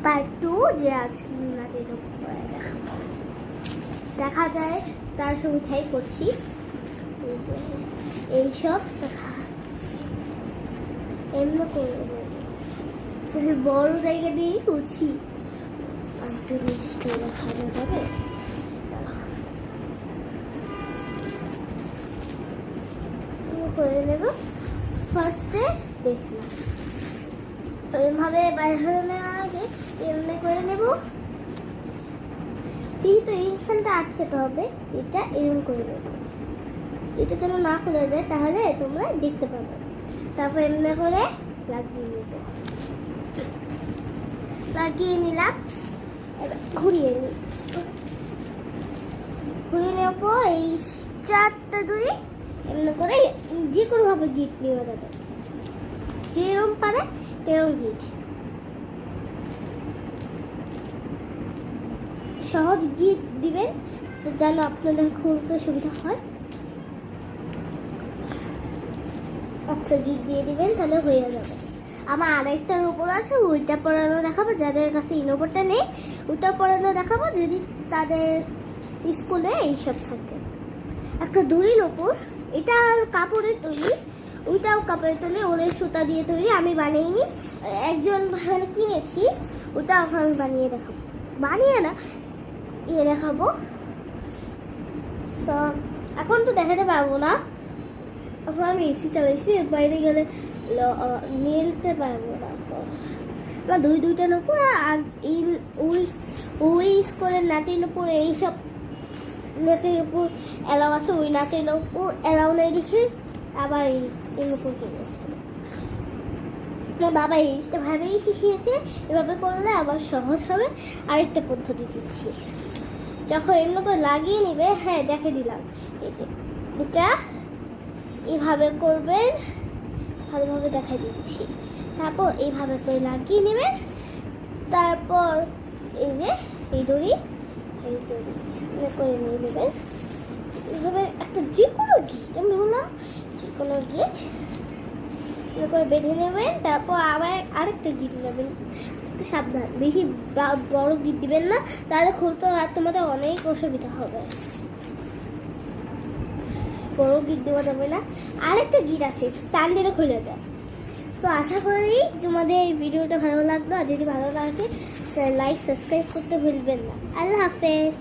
Part 2 যে আজকে নাচের দেখা যায় তার সুবিধাই করছি। এইসব দেখা এমনি করবো, বড় জায়গা দিয়েই করছি। আর জিনিসটা দেখানো যাবে করে নেব। ফার্স্টে দেখলাম এইভাবে বাইরে নেওয়ার আগে এমনি করে নেব, কিন্তু এইখানটা আটকাতে হবে, এটা এরকম করে নেব, এটা যেন না খুলে যায়, তাহলে তোমরা দেখতে পাবে। তারপর এমনি করে লাগিয়ে নেব, লাগিয়ে নিলাম। এবার ঘুরিয়ে নেব, ঘুরিয়ে নেব। এই চারটা দড়ি এমনি করে যে কোনোভাবে গিট নেওয়া যাবে, যেরকম পারে তেরম গিট, সহজ গিট দিবেন তো যেন আপনাদের খুলতে সুবিধা হয়। একটা গিট দিয়ে দিবেন, তাহলে হয়ে যাবে। আমার আরেকটার উপর আছে, ওইটা পরানো দেখাবো। যাদের কাছে ইনোভোরটা নেই ওইটা পরানো দেখাবো, যদি তাদের স্কুলে এইসব থাকে। একটা দড়ির ওপর, এটা কাপড়ের তৈরি, ওইটাও কাপড়ের তৈরি, ওদের সুতা দিয়ে তৈরি, আমি বানিয়ে একজন মানে কিনেছি, ওটা আমি বানিয়ে দেখাবো, বানিয়ে না ইয়ে দেখাবো। এখন তো দেখাতে পারবো না, এখন আমি এসি চালাইছি, বাইরে গেলে নিতে পারবো না। বা দুইটার উপর ওই স্কুলের নাচের উপর এইসব নাচের উপর অ্যালাউ আছে, ওই নাচের উপর অ্যালাউ নেই দেখে আবার এর উপর কিনেছে। আমার বাবা এইটা ভাবেই শিখিয়েছে, এভাবে করলে আবার সহজ হবে। আরেকটা পদ্ধতি দিচ্ছি, যখন এমনি করে লাগিয়ে নেবে, হ্যাঁ দেখে দিলাম, এই যে এটা এইভাবে করবেন, ভালোভাবে দেখা দিচ্ছি। তারপর এইভাবে করে লাগিয়ে নেবেন, তারপর এই যে এই দড়ি করে নিয়ে নেবেন। এইভাবে একটা যে কোনো গিট, আমি বললাম যে কোনো গিট করে বেঁধে নেবেন। তারপর আবার আরেকটা গিট নেবেন, একটু সাবধান, বেশি বড় গিট দিবেন না, তাহলে খুলতে আর তোমাদের অনেক অসুবিধা হবে। বড় গিট দেওয়া যাবে না, আরেকটা গিট আছে টান দিলে খুলে যায়। তো আশা করি তোমাদের এই ভিডিওটা ভালো লাগলো, আর যদি ভালো লাগে লাইক সাবস্ক্রাইব করতে ভুলবেন না। আল্লাহ হাফেজ।